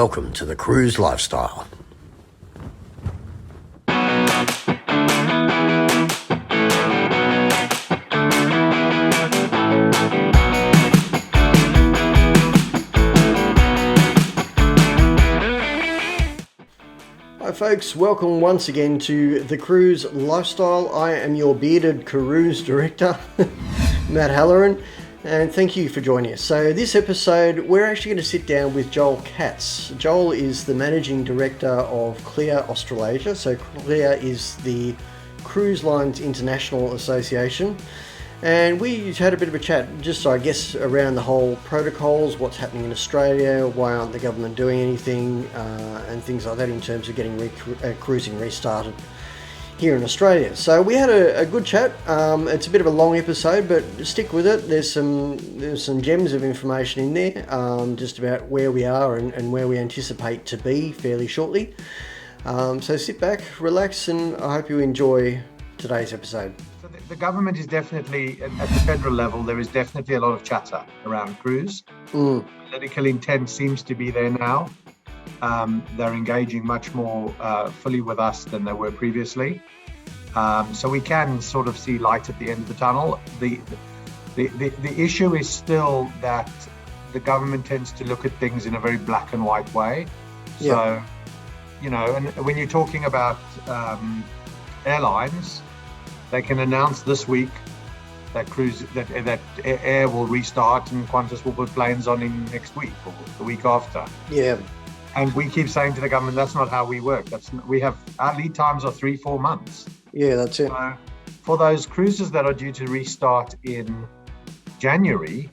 Welcome to the Cruise Lifestyle. Hi folks, welcome once again to the Cruise Lifestyle. I am your bearded cruise director, Matt Halloran, and thank you for joining us. So this episode, we're actually going to sit down with Joel Katz. Joel is the Managing Director of CLIA Australasia. So CLIA is the Cruise Lines International Association. And we had a bit of a chat, just I guess, around the whole protocols, what's happening in Australia, why aren't the government doing anything, and things like that in terms of getting cruising restarted here in Australia. So we had a good chat. It's a bit of a long episode, but stick with it. There's some gems of information in there, just about where we are and where we anticipate to be fairly shortly. So sit back, relax, and I hope you enjoy today's episode. So the government is definitely, at the federal level, there is definitely a lot of chatter around cruise. Political intent seems to be there now. They're engaging much more fully with us than they were previously. So we can sort of see light at the end of the tunnel. The issue is still that the government tends to look at things in a very black and white way. Yeah. So, you know, and when you're talking about airlines, they can announce this week that air will restart and Qantas will put planes on in next week or the week after. Yeah. And we keep saying to the government, that's not how we work. Our lead times are 3-4 months. Yeah, that's it. So for those cruises that are due to restart in January,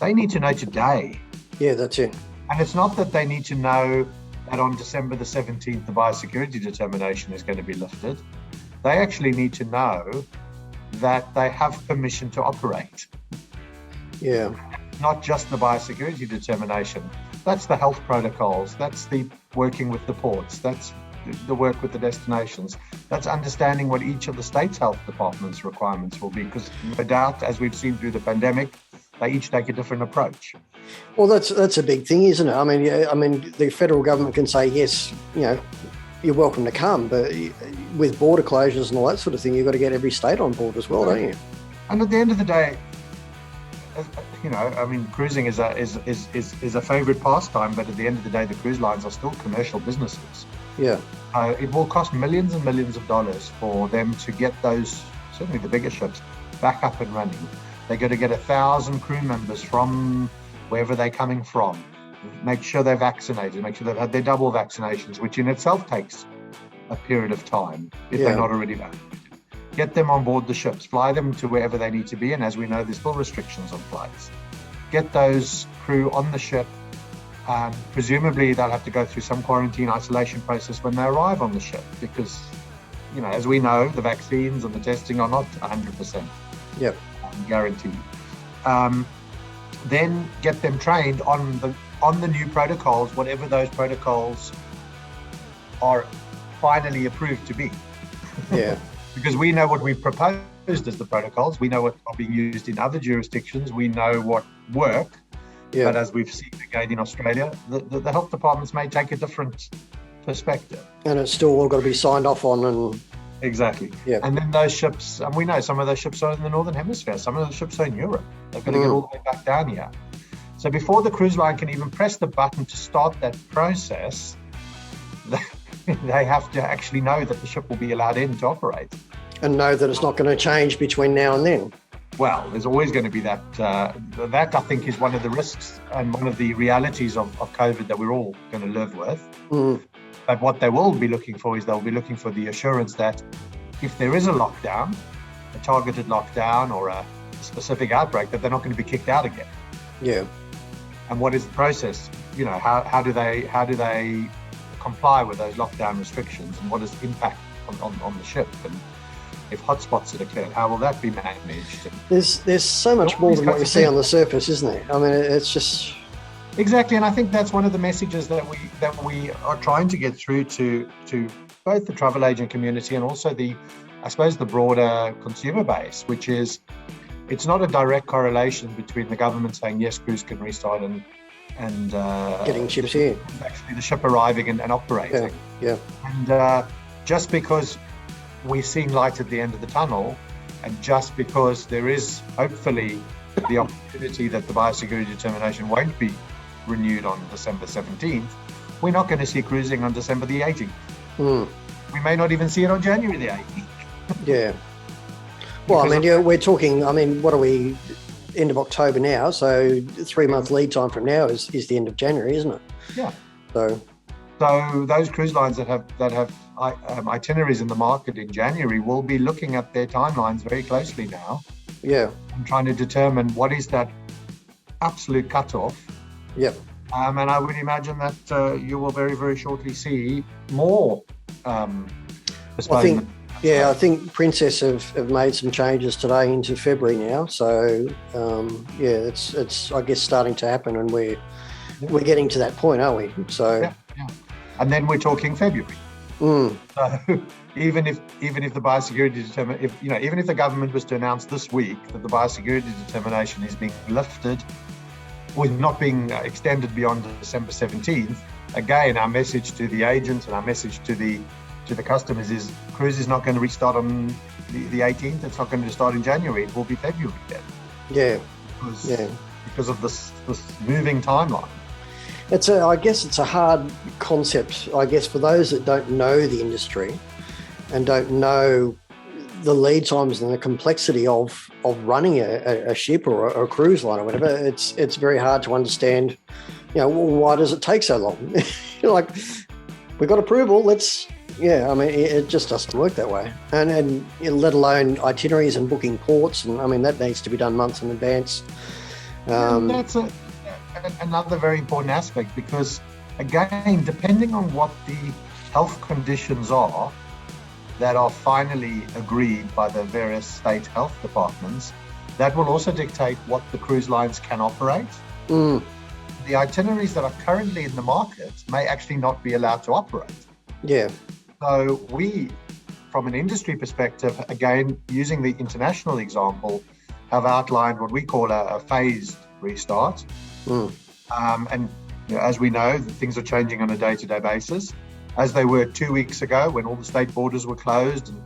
they need to know today. Yeah, that's it. And it's not that they need to know that on December the 17th, the biosecurity determination is going to be lifted. They actually need to know that they have permission to operate. Yeah. Not just the biosecurity determination. That's the health protocols. That's the working with the ports. That's the work with the destinations. That's understanding what each of the state's health departments' requirements will be, because no doubt, as we've seen through the pandemic, they each take a different approach. Well, that's a big thing, isn't it? I mean, the federal government can say, yes, you know, you're welcome to come, but with border closures and all that sort of thing, you've got to get every state on board as well, don't you? And at the end of the day, you know, I mean, cruising is a favourite pastime, but at the end of the day, the cruise lines are still commercial businesses. Yeah. It will cost millions and millions of dollars for them to get those, certainly the bigger ships, back up and running. They're going to get 1,000 crew members from wherever they're coming from. Make sure they're vaccinated, make sure they've had their double vaccinations, which in itself takes a period of time if they're not already vaccinated. Get them on board the ships, fly them to wherever they need to be, and as we know, there's still restrictions on flights. Get those crew on the ship. Presumably they'll have to go through some quarantine isolation process when they arrive on the ship, because, you know, as we know, the vaccines and the testing are not 100% guaranteed. Then get them trained on the new protocols, whatever those protocols are finally approved to be. Yeah. Because we know what we've proposed as the protocols, we know what are being used in other jurisdictions, we know what work. Yeah. But as we've seen again in Australia, the health departments may take a different perspective. And it's still all got to be signed off on. And exactly. Yeah. And then those ships, and we know some of those ships are in the Northern Hemisphere, some of those ships are in Europe. They've got to get all the way back down here. So before the cruise line can even press the button to start that process, they have to actually know that the ship will be allowed in to operate. And know that it's not going to change between now and then. Well, there's always going to be that. That, I think, is one of the risks and one of the realities of COVID that we're all going to live with. But what they will be looking for is they'll be looking for the assurance that if there is a lockdown, a targeted lockdown or a specific outbreak, that they're not going to be kicked out again. Yeah. And what is the process? You know, how do they comply with those lockdown restrictions, and what is the impact on the ship? And if hotspots are declared, how will that be managed? There's so much more than what you see on the surface, isn't there? I mean, it's just exactly, and I think that's one of the messages that we are trying to get through to both the travel agent community and also the broader consumer base, which is it's not a direct correlation between the government saying yes, cruise can restart and and getting ships here. Actually, the ship arriving and operating. Yeah. And just because we're seeing light at the end of the tunnel, and just because there is hopefully the opportunity that the biosecurity determination won't be renewed on December 17th, we're not going to see cruising on December the 18th. We may not even see it on January the 18th. Yeah. Well, I mean, we're talking, what are we, end of October now, so 3 month lead time from now is the end of January, isn't it? Yeah. So those cruise lines that have itineraries in the market in January will be looking at their timelines very closely now. Yeah. And trying to determine what is that absolute cutoff. Yep. And I would imagine that you will very, very shortly see more postponement. I think Princess have made some changes today into February now. So it's I guess starting to happen, and we're getting to that point, aren't we? So yeah. And then we're talking February. So even if the biosecurity even if the government was to announce this week that the biosecurity determination is being lifted, or not being extended beyond December 17th, again, our message to the agents and our message to the customers is cruise is not going to restart on the 18th. It's not going to start in January. It will be February then. Yeah. Because of this moving timeline. I guess it's a hard concept, I guess, for those that don't know the industry and don't know the lead times and the complexity of running a ship or a cruise line or whatever. It's very hard to understand, why does it take so long? Like, we got approval, it just doesn't work that way. And let alone itineraries and booking ports, and that needs to be done months in advance. That's another very important aspect, because again, depending on what the health conditions are that are finally agreed by the various state health departments, that will also dictate what the cruise lines can operate. The itineraries that are currently in the market may actually not be allowed to operate. Yeah. So we, from an industry perspective, again, using the international example, have outlined what we call a phased restart. And as we know, things are changing on a day-to-day basis, as they were 2 weeks ago when all the state borders were closed and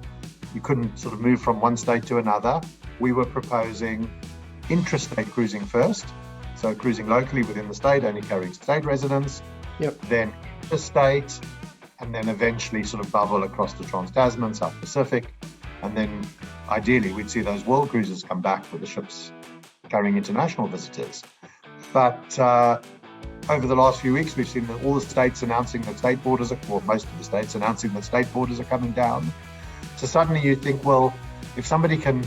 you couldn't sort of move from one state to another. We were proposing intrastate cruising first, so cruising locally within the state, only carrying state residents. Yep. Then interstate, and then eventually sort of bubble across the Trans-Tasman, South Pacific, and then ideally we'd see those world cruises come back with the ships carrying international visitors. But over the last few weeks, we've seen all the states announcing that state borders most of the states announcing that state borders are coming down. So suddenly you think, well, if somebody can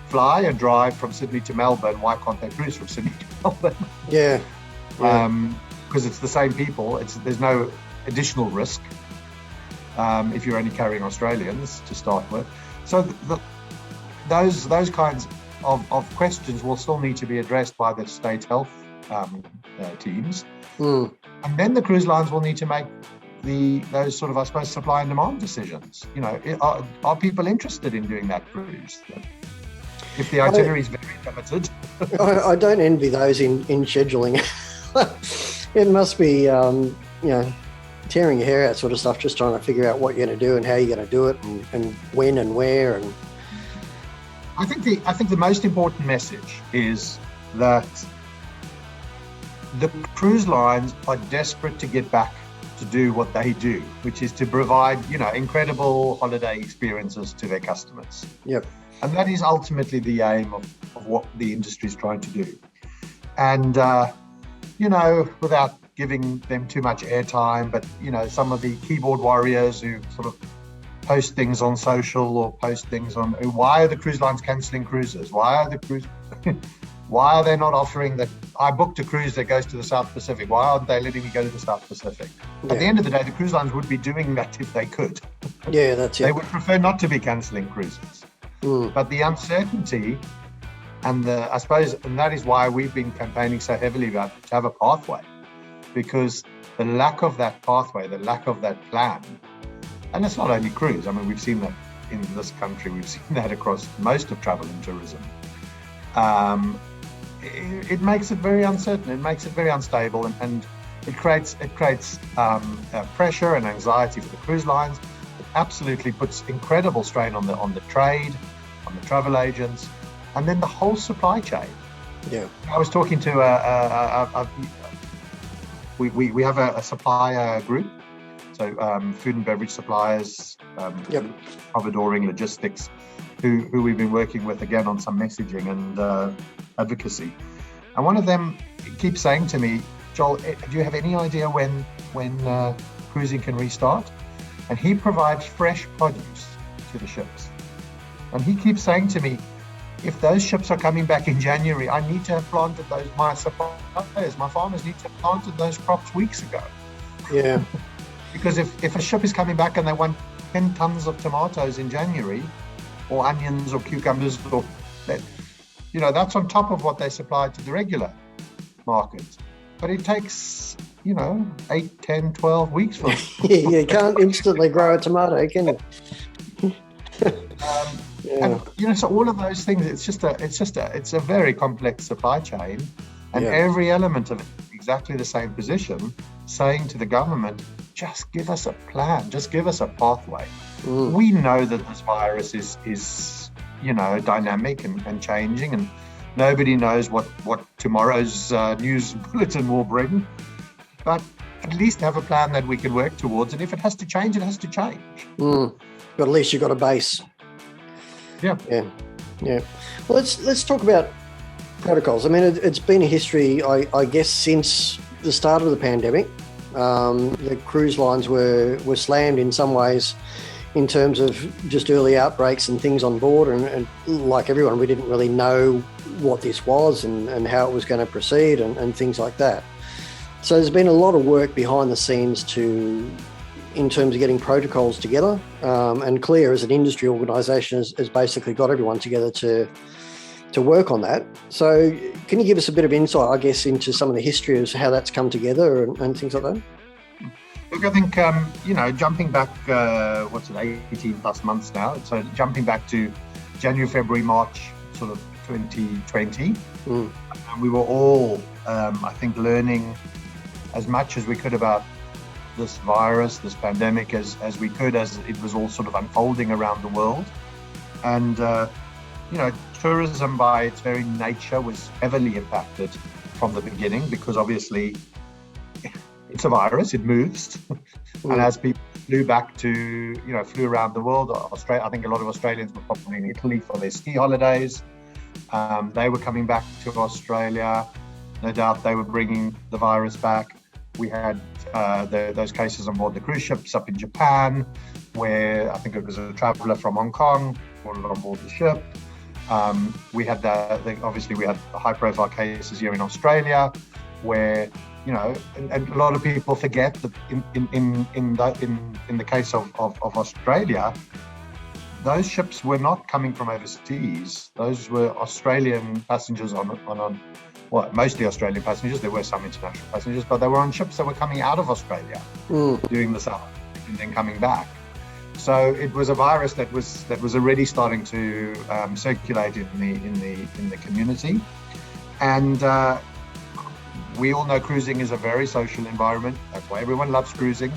fly and drive from Sydney to Melbourne, why can't they cruise from Sydney to Melbourne? Yeah. Because it's the same people. There's no additional risk if you're only carrying Australians to start with. So those kinds of questions will still need to be addressed by the state health teams. And then the cruise lines will need to make those sort of, I suppose, supply and demand decisions. Are people interested in doing that cruise? If the itinerary is very limited. I don't envy those in scheduling. It must be, tearing your hair out sort of stuff, just trying to figure out what you're going to do and how you're going to do it and when and where. And I think the most important message is that the cruise lines are desperate to get back to do what they do, which is to provide, incredible holiday experiences to their customers. Yep. And that is ultimately the aim of what the industry is trying to do. And, without giving them too much airtime, but, some of the keyboard warriors who sort of post things on social or post things on, why are the cruise lines cancelling cruises? Why are they not offering that? I booked a cruise that goes to the South Pacific. Why aren't they letting me go to the South Pacific? Yeah. At the end of the day, the cruise lines would be doing that if they could. Yeah, that's it. They would prefer not to be cancelling cruises. But the uncertainty and that is why we've been campaigning so heavily about to have a pathway, because the lack of that pathway, the lack of that plan, and it's not only cruise. I mean, we've seen that in this country. We've seen that across most of travel and tourism. it makes it very uncertain. It makes it very unstable, and it creates pressure and anxiety for the cruise lines. It absolutely puts incredible strain on the trade, on the travel agents, and then the whole supply chain. Yeah. I was talking to we have a supplier group, so food and beverage suppliers, providoring logistics, who we've been working with again on some messaging and advocacy. And one of them keeps saying to me, Joel, do you have any idea when cruising can restart? And he provides fresh produce to the ships. And he keeps saying to me, if those ships are coming back in January, I need to have planted my suppliers, my farmers need to have planted those crops weeks ago. Yeah. Because if a ship is coming back and they want 10 tons of tomatoes in January, or onions or cucumbers, or that, that's on top of what they supply to the regular market. But it takes, 8, 10, 12 weeks for Yeah, you can't instantly grow a tomato, can you? And so all of those things, it's a very complex supply chain, and every element of it is exactly the same position, saying to the government, just give us a plan, just give us a pathway. We know that this virus is dynamic and changing, and nobody knows what tomorrow's news bulletin will bring, but at least have a plan that we can work towards, and if it has to change, it has to change. But at least you've got a base. Yeah. Well, let's talk about protocols. I mean, it's been a history, I guess, since the start of the pandemic. The cruise lines were slammed in some ways in terms of just early outbreaks and things on board. And like everyone, we didn't really know what this was and how it was going to proceed and things like that. So there's been a lot of work behind the scenes in terms of getting protocols together. And CLIA as an industry organisation has basically got everyone together to work on that. So can you give us a bit of insight, I guess, into some of the history of how that's come together and things like that? Look, I think, jumping back, 18 plus months now. So jumping back to January, February, March, sort of 2020, we were all, I think, learning as much as we could about this virus, this pandemic, as we could, as it was all sort of unfolding around the world. And, tourism by its very nature was heavily impacted from the beginning, because obviously it's a virus, it moves. And as people flew around the world, Australia, I think a lot of Australians were probably in Italy for their ski holidays. They were coming back to Australia. No doubt they were bringing the virus back. We had those cases on board the cruise ships up in Japan, where I think it was a traveller from Hong Kong brought it on board the ship. We had obviously we had high-profile cases here in Australia, where and a lot of people forget that in the case of Australia, those ships were not coming from overseas. Those were Australian passengers mostly Australian passengers. There were some international passengers, but they were on ships that were coming out of Australia during the summer and then coming back. So it was a virus that was already starting to circulate in the community, and we all know cruising is a very social environment. That's why everyone loves cruising,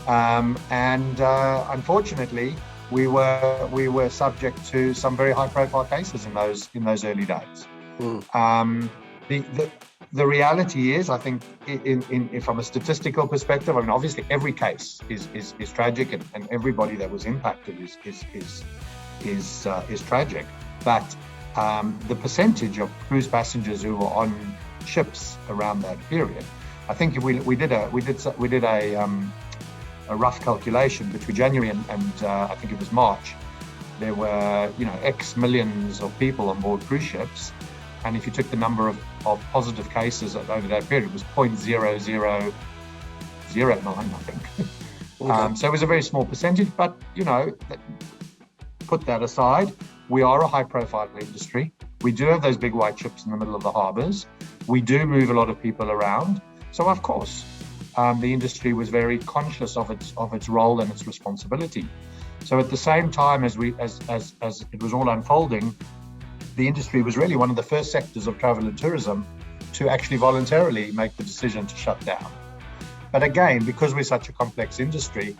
and unfortunately, we were subject to some very high-profile cases in those early days. The reality is, I think, from a statistical perspective, I mean, obviously every case is tragic, and everybody that was impacted is tragic. But the percentage of cruise passengers who were on ships around that period, I think if we did a rough calculation between January and I think it was March, there were X millions of people on board cruise ships. And if you took the number of positive cases over that period, it was 0.0009, I think. Okay. So it was a very small percentage, but, put that aside, we are a high-profile industry. We do have those big white ships in the middle of the harbours. We do move a lot of people around. So, of course, the industry was very conscious of its role and its responsibility. So at the same time as it was all unfolding, the industry was really one of the first sectors of travel and tourism to actually voluntarily make the decision to shut down. But again, because we're such a complex industry,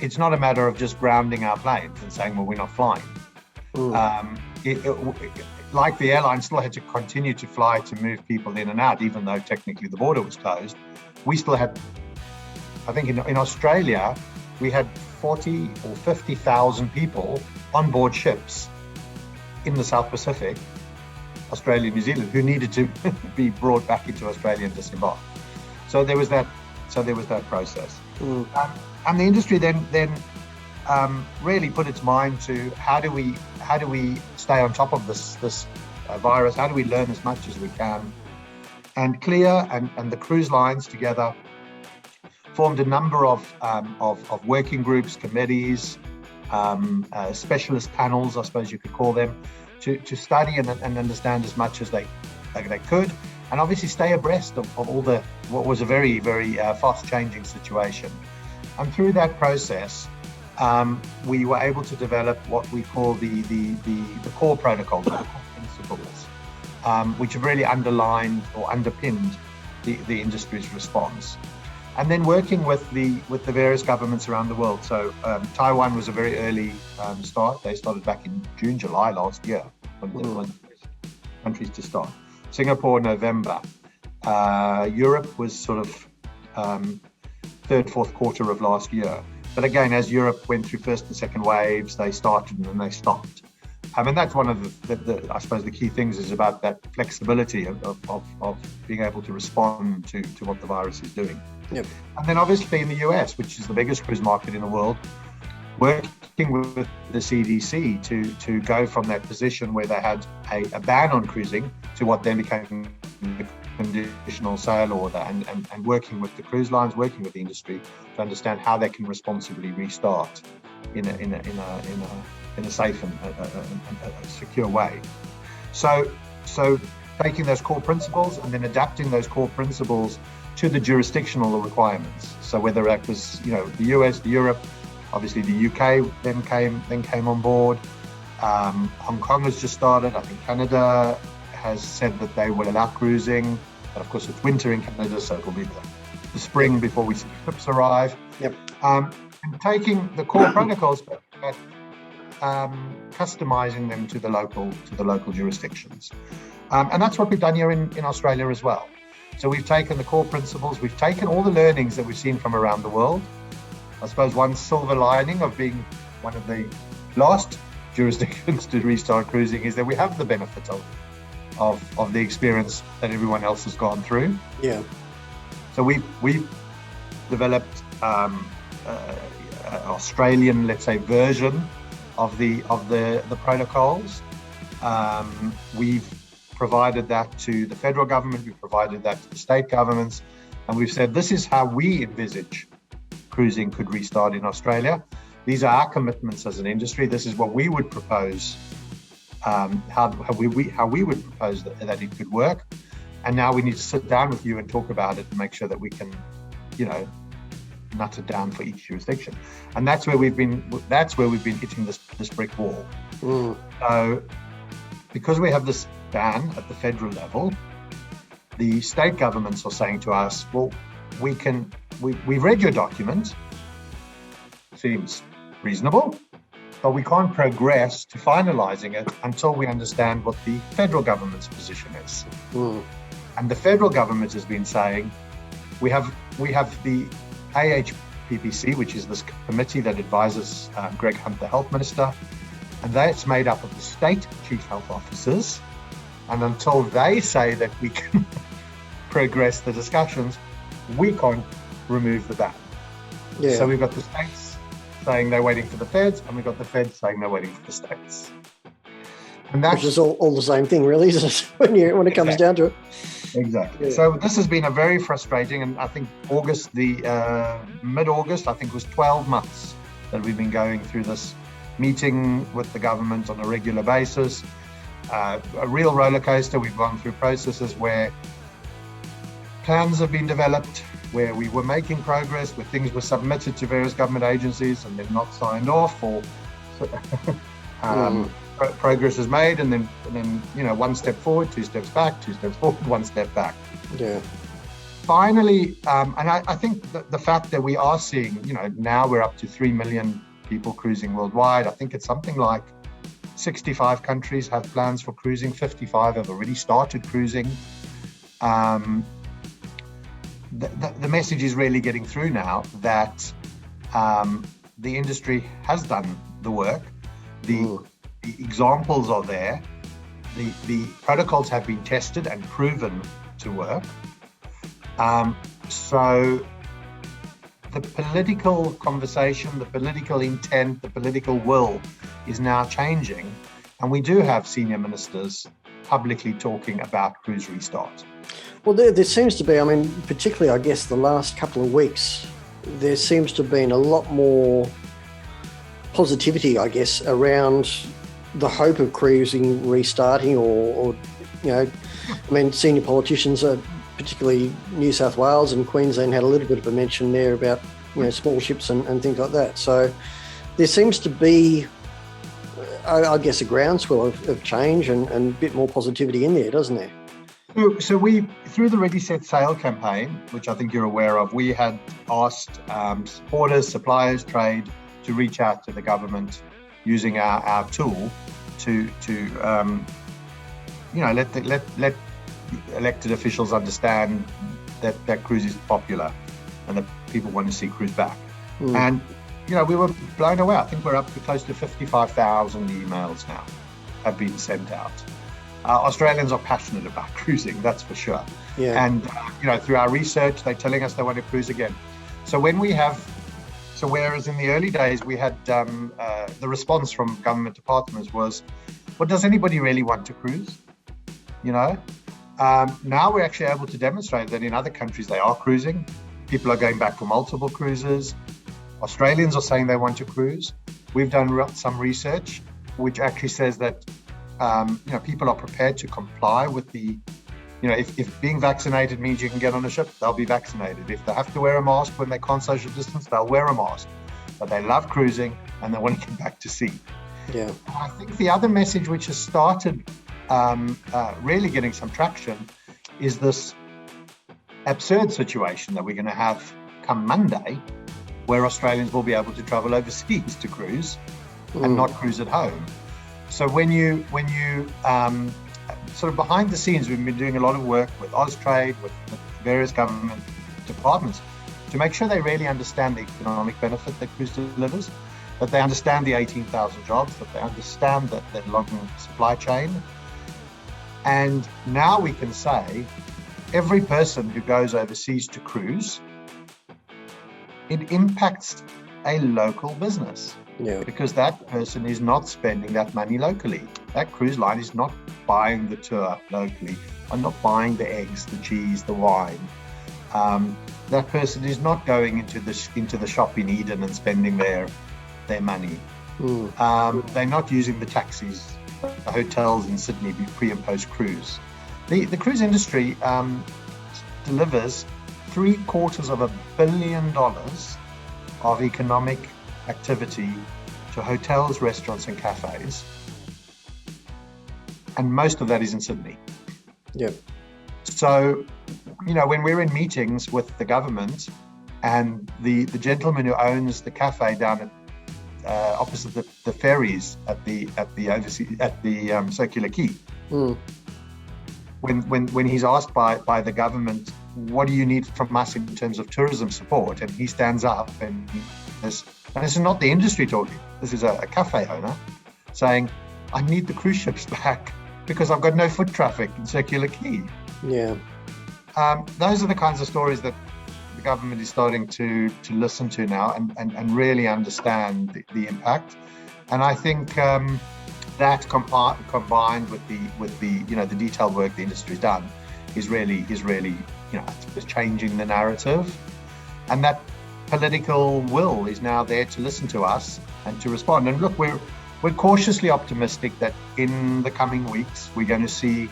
it's not a matter of just grounding our planes and saying, well, we're not flying. Like the airline still had to continue to fly to move people in and out, even though technically the border was closed. We still had, I think in Australia, we had 40 or 50,000 people on board ships in the South Pacific, Australia, New Zealand, who needed to be brought back into Australia and disembarked. So there was that process. And the industry then really put its mind to how do we stay on top of this virus? How do we learn as much as we can? And CLIA and the cruise lines together formed a number of working groups, committees, specialist panels, I suppose you could call them, to study and understand as much as they could, and obviously stay abreast of all what was a very, very fast changing situation. And through that process, we were able to develop what we call the core protocols, or the core principles, which have really underlined or underpinned the industry's response. And then working with the various governments around the world. So Taiwan was a very early start. They started back in June, July last year, one of the first countries to start. Singapore, November. Europe was sort of third, fourth quarter of last year. But again, as Europe went through first and second waves, they started and then they stopped. And that's one of the I suppose the key things is about that flexibility of being able to respond to what the virus is doing. Yep. And then obviously in the US, which is the biggest cruise market in the world, working with the CDC to go from that position where they had a ban on cruising to what then became the conditional sail order, and working with the cruise lines, working with the industry to understand how they can responsibly restart in a safe and a secure way. So taking those core principles and then adapting those core principles to the jurisdictional requirements. So whether that was, the US, the Europe, obviously the UK then came on board. Hong Kong has just started. I think Canada has said that they will allow cruising, but of course it's winter in Canada, so it will be the spring before we see ships arrive. Yep. And taking the core protocols, but customizing them to the local jurisdictions. And that's what we've done here in Australia as well. So we've taken the core principles, we've taken all the learnings that we've seen from around the world. I suppose one silver lining of being one of the last jurisdictions to restart cruising is that we have the benefit of the experience that everyone else has gone through. Yeah. So we've developed Australian, let's say, version of the protocols. We've provided that to the federal government, we've provided that to the state governments, and we've said this is how we envisage cruising could restart in Australia. These are our commitments as an industry. This is what we would propose, how we would propose that it could work. And now we need to sit down with you and talk about it and make sure that we can, nut it down for each jurisdiction. And that's where we've been hitting this brick wall. So because we have this ban at the federal level, the state governments are saying to us, well, we've read your document, seems reasonable, but we can't progress to finalizing it until we understand what the federal government's position is. And the federal government has been saying, we have the AHPPC, which is this committee that advises Greg Hunt, the health minister, and that's made up of the state chief health officers. And until they say that we can progress the discussions, we can't remove the ban. Yeah. So we've got the states saying they're waiting for the feds, and we've got the feds saying they're waiting for the states. And that's which is all the same thing, really, isn't it? when it comes down to it. Exactly. Yeah. So this has been a very frustrating, and I think mid-August, I think it was 12 months that we've been going through this, meeting with the government on a regular basis. A real roller coaster. We've gone through processes where plans have been developed, where we were making progress, where things were submitted to various government agencies and then not signed off, or progress is made, and then one step forward, two steps back, two steps forward, one step back. Yeah. Finally, and I think the fact that we are seeing, now we're up to 3 million people cruising worldwide. I think it's something like 65 countries have plans for cruising. 55 have already started cruising. The message is really getting through now that the industry has done the work. The examples are there. The protocols have been tested and proven to work. So the political conversation, the political intent, the political will is now changing. And we do have senior ministers publicly talking about cruise restart. Well, there seems to be, particularly, I guess, the last couple of weeks, there seems to have been a lot more positivity, I guess, around the hope of cruising restarting or senior politicians, particularly New South Wales and Queensland, had a little bit of a mention there about, small ships and things like that. So there seems to be, I guess, a groundswell of change and a bit more positivity in there, doesn't there? So we, through the Ready, Set, Sail campaign, which I think you're aware of, we had asked supporters, suppliers, trade to reach out to the government using our tool to let elected officials understand that cruise is popular and that people want to see cruise back. And we were blown away. I think we're up to close to 55,000 emails now have been sent out. Australians are passionate about cruising, that's for sure. Yeah. And through our research, they're telling us they want to cruise again. So whereas in the early days we had the response from government departments was, well, does anybody really want to cruise? Now we're actually able to demonstrate that in other countries they are cruising. People are going back for multiple cruises. Australians are saying they want to cruise. We've done some research which actually says that people are prepared to comply with the, if being vaccinated means you can get on a ship, they'll be vaccinated. If they have to wear a mask when they can't social distance, they'll wear a mask. But they love cruising and they want to get back to sea. Yeah. I think the other message which has started really getting some traction is this absurd situation that we're going to have come Monday, where Australians will be able to travel overseas to cruise and not cruise at home. So when you sort of behind the scenes, we've been doing a lot of work with Austrade, with various government departments to make sure they really understand the economic benefit that cruise delivers, that they understand the 18,000 jobs, that they understand that long supply chain. And now we can say every person who goes overseas to cruise, it impacts a local business. Yeah. Because that person is not spending that money locally. That cruise line is not buying the tour locally, or not buying the eggs, the cheese, the wine. That person is not going into the shop in Eden and spending their money. They're not using the taxis, the hotels in Sydney pre and post cruise. The cruise industry delivers $750 million of economic activity to hotels, restaurants and cafes, and most of that is in Sydney. Yeah. So, when we're in meetings with the government and the gentleman who owns the cafe down at opposite the ferries at the Circular Quay, when he's asked by the government, what do you need from us in terms of tourism support, and he stands up and this is not the industry talking, this is a cafe owner saying, I need the cruise ships back because I've got no foot traffic in Circular Quay. Yeah. Those are the kinds of stories that the government is starting to listen to now and really understand the impact. And I think that combined with the detailed work the industry's done is really it's changing the narrative, and that political will is now there to listen to us and to respond. And look, we're cautiously optimistic that in the coming weeks we're going to see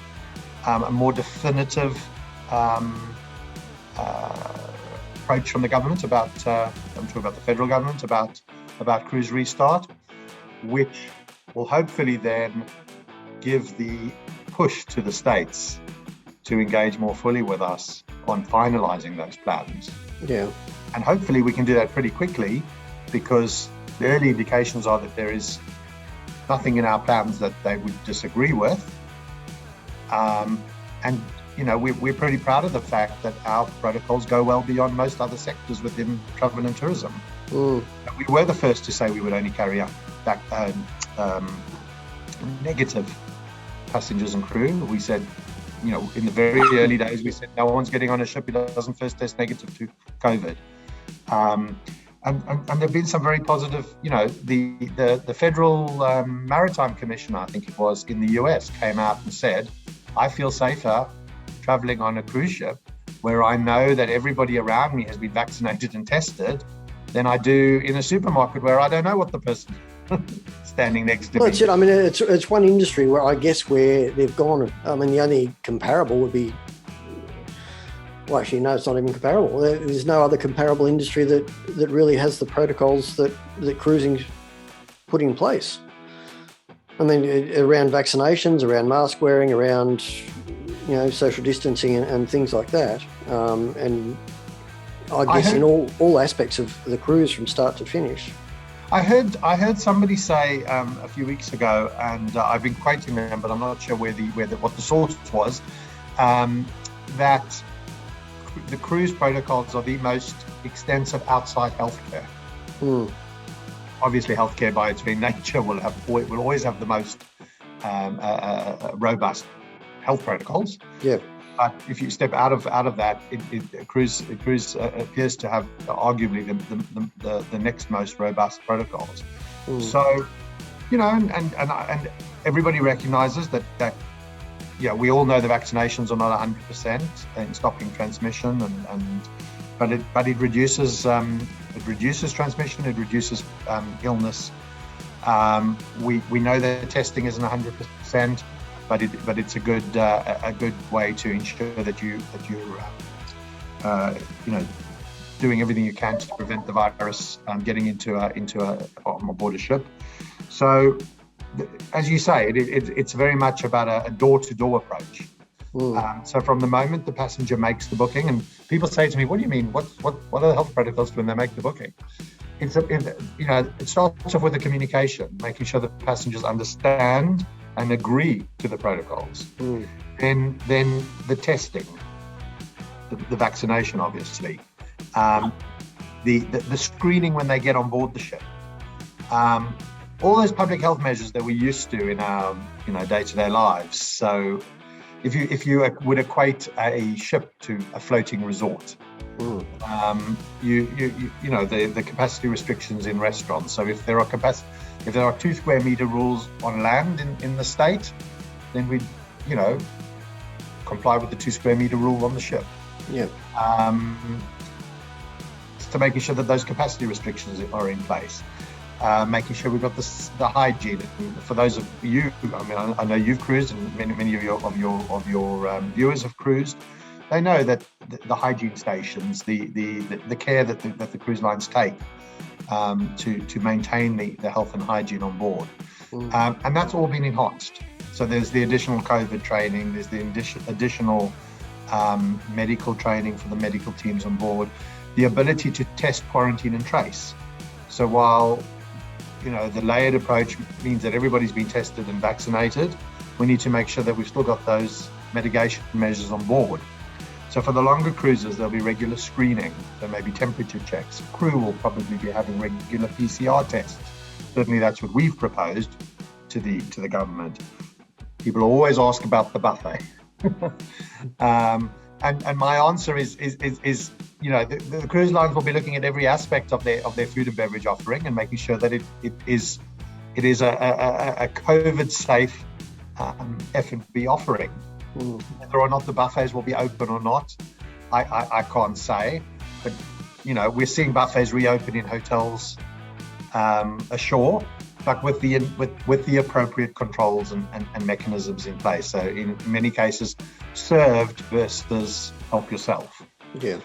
a more definitive approach from the government about I'm talking about the federal government about cruise restart, which will hopefully then give the push to the states to engage more fully with us on finalizing those plans. Yeah. And hopefully we can do that pretty quickly, because the early indications are that there is nothing in our plans that they would disagree with. And, you know, we're pretty proud of the fact that our protocols go well beyond most other sectors within travel and tourism. We were the first to say we would only carry out negative passengers and crew. We said, you know, in the very early days, we said no one's getting on a ship who doesn't first test negative to COVID. And there have been some very positive, you know, the Federal Maritime Commissioner, I think it was, in the US came out and said, I feel safer traveling on a cruise ship where I know that everybody around me has been vaccinated and tested than I do in a supermarket where I don't know what the person standing next to me. That's it. I mean, it's one industry where I guess where they've gone. I mean, the only comparable would be, well, actually, no, it's not even comparable. There's no other comparable industry that really has the protocols that cruising's put in place. I mean, around vaccinations, around mask wearing, around, you know, social distancing and things like that. And I guess in all aspects of the cruise from start to finish. I heard somebody say a few weeks ago, and I've been quoting them, but I'm not sure what the source was, that the cruise protocols are the most extensive outside healthcare. Obviously, healthcare by its very nature will always have the most robust health protocols. Yeah. But if you step out of that, cruise appears to have arguably the next most robust protocols. So, you know, and everybody recognises that yeah, we all know the vaccinations are not 100% in stopping transmission, but it reduces transmission, it reduces illness. We know that testing isn't 100%. But it's a good way to ensure that you're you know, doing everything you can to prevent the virus getting on board a ship. So, as you say, it's very much about a door-to-door approach. So from the moment the passenger makes the booking, and people say to me, "What do you mean? What are the health protocols when they make the booking?" It starts off with the communication, making sure that passengers understand and agree to the protocols. Then the testing, the vaccination, obviously, the screening when they get on board the ship, all those public health measures that we're used to in our day-to-day lives. So if you would equate a ship to a floating resort, you know the capacity restrictions in restaurants. So if there are 2 square meter rules on land in the state, then we, you know, comply with the 2 square meter rule on the ship. Yeah. So making sure that those capacity restrictions are in place, making sure we've got the hygiene. For those of you, I mean, I know you've cruised, and many of your viewers have cruised. They know that the hygiene stations, the care that the cruise lines take to maintain the health and hygiene on board, and that's all been enhanced. So there's the additional COVID training, there's the additional medical training for the medical teams on board, the ability to test, quarantine, and trace. So while, you know, the layered approach means that everybody's been tested and vaccinated, we need to make sure that we've still got those mitigation measures on board. So for the longer cruises, there'll be regular screening. There may be temperature checks. Crew will probably be having regular PCR tests. Certainly that's what we've proposed to the government. People always ask about the buffet. And my answer is you know, the cruise lines will be looking at every aspect of their food and beverage offering and making sure that it is a COVID safe F&B offering. Whether or not the buffets will be open or not, I can't say. But, you know, we're seeing buffets reopen in hotels ashore, but with the appropriate controls and mechanisms in place. So in many cases, served versus help yourself. Yeah.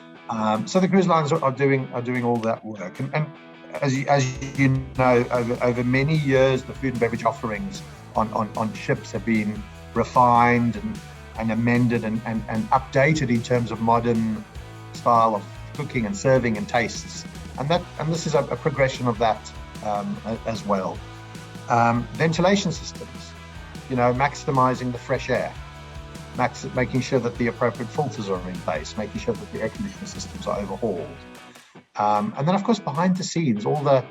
So the cruise lines are doing all that work, and as you know, over many years, the food and beverage offerings on ships have been refined and amended and updated in terms of modern style of cooking and serving and tastes. And this is a progression of that as well. Ventilation systems, maximizing the fresh air, making sure that the appropriate filters are in place, making sure that the air conditioning systems are overhauled. And then, of course, behind the scenes, all the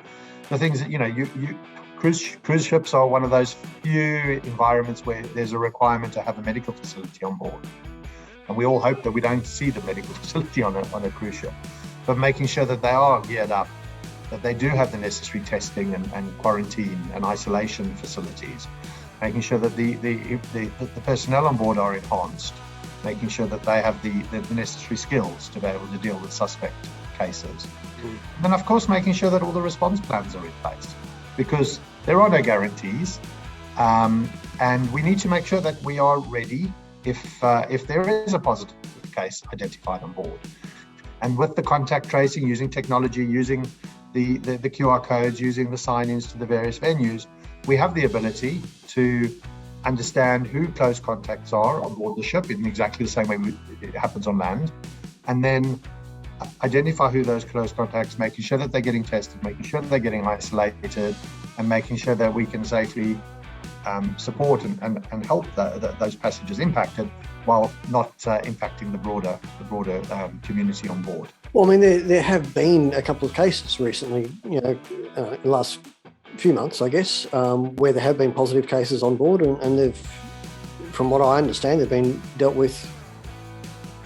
things that, cruise ships are one of those few environments where there's a requirement to have a medical facility on board. And we all hope that we don't see the medical facility on a cruise ship, but making sure that they are geared up, that they do have the necessary testing and quarantine and isolation facilities, making sure that the personnel on board are enhanced, making sure that they have the necessary skills to be able to deal with suspect cases. And then, of course, making sure that all the response plans are in place, because there are no guarantees, and we need to make sure that we are ready if there is a positive case identified on board. And with the contact tracing, using technology, using the QR codes, using the sign-ins to the various venues, we have the ability to understand who close contacts are on board the ship in exactly the same way it happens on land, and then identify who those close contacts, making sure that they're getting tested, making sure that they're getting isolated, and making sure that we can safely support and help those passengers impacted while not impacting the broader community on board. Well, I mean, there have been a couple of cases recently, in the last few months, I guess, where there have been positive cases on board, and they've, from what I understand, they've been dealt with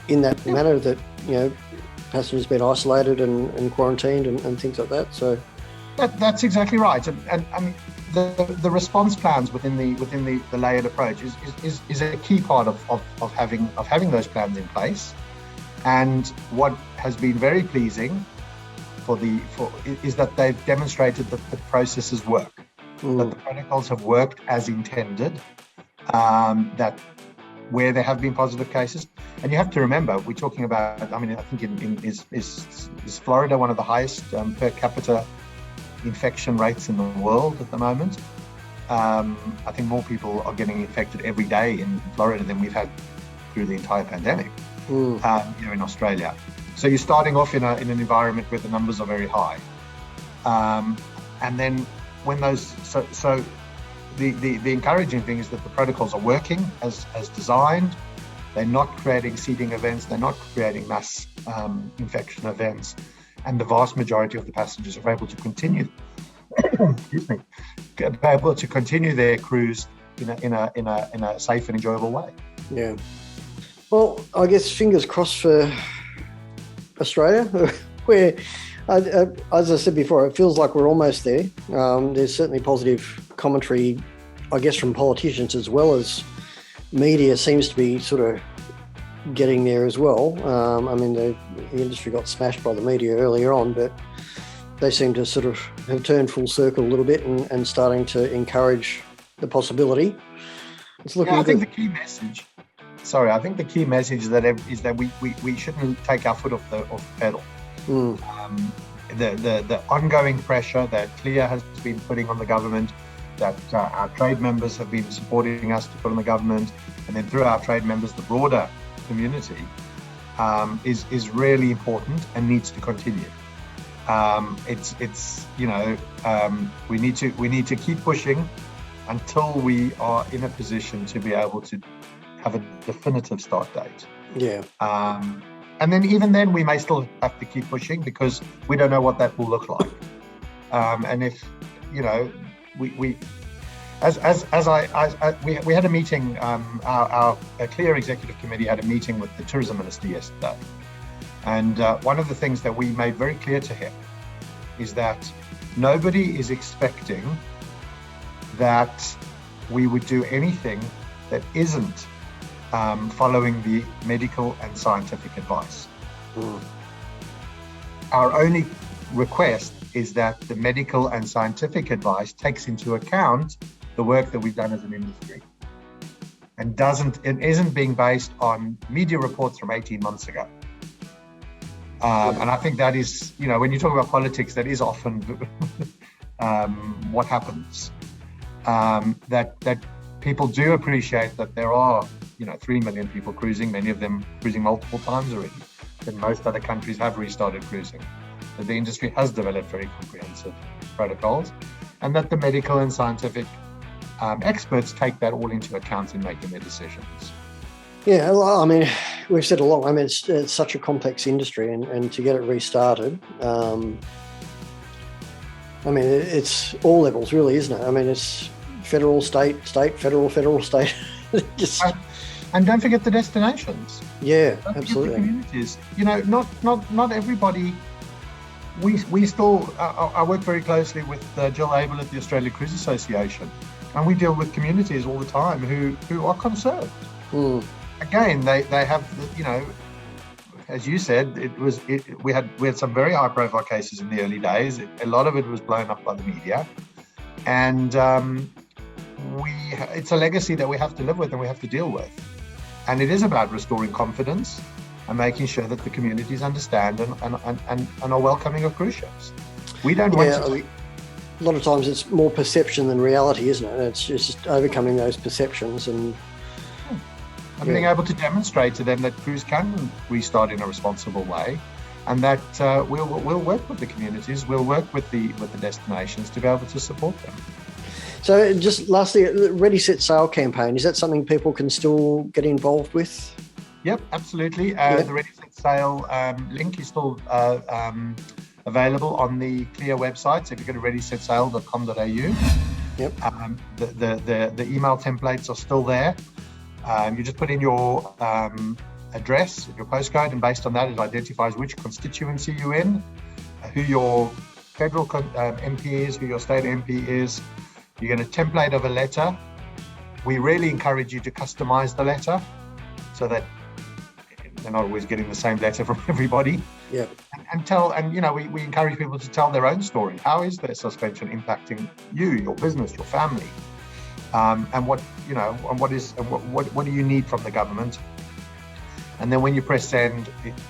in that manner that, passengers been isolated and quarantined and things like that. So that's exactly right. And I mean, the response plans within the layered approach is a key part of having those plans in place. And what has been very pleasing is that they've demonstrated that the processes work, that the protocols have worked as intended, that where there have been positive cases. And you have to remember, we're talking about, I think is Florida one of the highest per capita infection rates in the world at the moment. I think more people are getting infected every day in Florida than we've had through the entire pandemic here in Australia. So you're starting off in an environment where the numbers are very high. And then when those, so the encouraging thing is that the protocols are working as designed. They're not creating seeding events. They're not creating mass infection events. And the vast majority of the passengers are able to continue, their cruise in a safe and enjoyable way. Yeah. Well, I guess fingers crossed for Australia, where, as I said before, it feels like we're almost there. There's certainly positive commentary, I guess, from politicians as well as media seems to be sort of getting there as well. The industry got smashed by the media earlier on, but they seem to sort of have turned full circle a little bit and starting to encourage the possibility. It's looking I think the key message is that we shouldn't take our foot off the pedal. The ongoing pressure that CLIA has been putting on the government, that our trade members have been supporting us to put on the government, and then through our trade members, the broader community, is really important and needs to continue. We need to keep pushing until we are in a position to be able to have a definitive start date. Yeah. And then even then, we may still have to keep pushing because we don't know what that will look like. And if we had a meeting. Our CLIA executive committee had a meeting with the tourism minister yesterday, and one of the things that we made very clear to him is that nobody is expecting that we would do anything that isn't following the medical and scientific advice. Our only request is that the medical and scientific advice takes into account the work that we've done as an industry and isn't being based on media reports from 18 months ago. And I think that is, when you talk about politics, that is often what happens. That people do appreciate that there are, 3 million people cruising, many of them cruising multiple times already. That most other countries have restarted cruising. That the industry has developed very comprehensive protocols, and that the medical and scientific experts take that all into account in making their decisions. Yeah, well, I mean, we've said a lot. I mean, it's such a complex industry, and to get it restarted, I mean, it's all levels, really, isn't it? I mean, it's federal, state, federal, state. Just... And don't forget the destinations. Yeah, don't absolutely. The communities. Not everybody. We still. I work very closely with Jill Abel at the Australia Cruise Association, and we deal with communities all the time who are concerned. Again, they have, as you said, we had some very high profile cases in the early days. A lot of it was blown up by the media, and it's a legacy that we have to live with and we have to deal with. And it is about restoring confidence and making sure that the communities understand and are welcoming of cruise ships. We don't want to. A lot of times it's more perception than reality, isn't it? It's just overcoming those perceptions and being able to demonstrate to them that cruise can restart in a responsible way, and that we'll work with the communities, we'll work with the destinations to be able to support them. So just lastly, the Ready Set Sail campaign, is that something people can still get involved with? Yep, absolutely. The Ready Set Sail link is still available on the CLIA website. So if you go to readysetsail.com.au, the email templates are still there. You just put in your address, your postcode, and based on that, it identifies which constituency you're in, who your federal MP is, who your state MP is. You get a template of a letter. We really encourage you to customize the letter so that they're not always getting the same letter from everybody. Yeah. We encourage people to tell their own story. How is their suspension impacting you, your business, your family? And what do you need from the government? And then when you press send,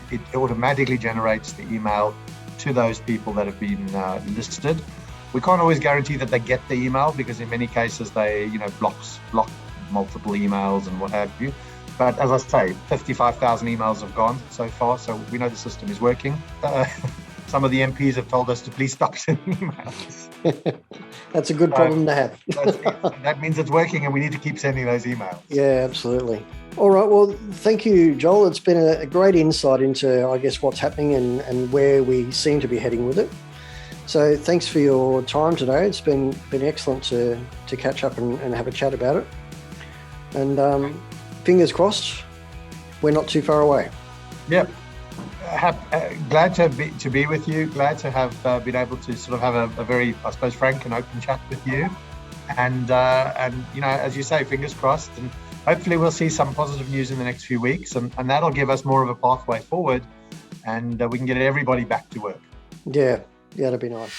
it automatically generates the email to those people that have been listed. We can't always guarantee that they get the email because in many cases they block multiple emails and what have you. But as I say, 55,000 emails have gone so far, so we know the system is working. Some of the MPs have told us to please stop sending emails. That's a good problem to have. That means it's working and we need to keep sending those emails. Yeah, absolutely. All right, well, thank you, Joel. It's been a great insight into, I guess, what's happening and where we seem to be heading with it. So thanks for your time today. It's been excellent to catch up and have a chat about it. And fingers crossed, we're not too far away. Yep. Glad to be with you. Glad to have been able to sort of have a very, I suppose, frank and open chat with you. And as you say, fingers crossed. And hopefully we'll see some positive news in the next few weeks. And that'll give us more of a pathway forward. And we can get everybody back to work. Yeah, that'd be nice.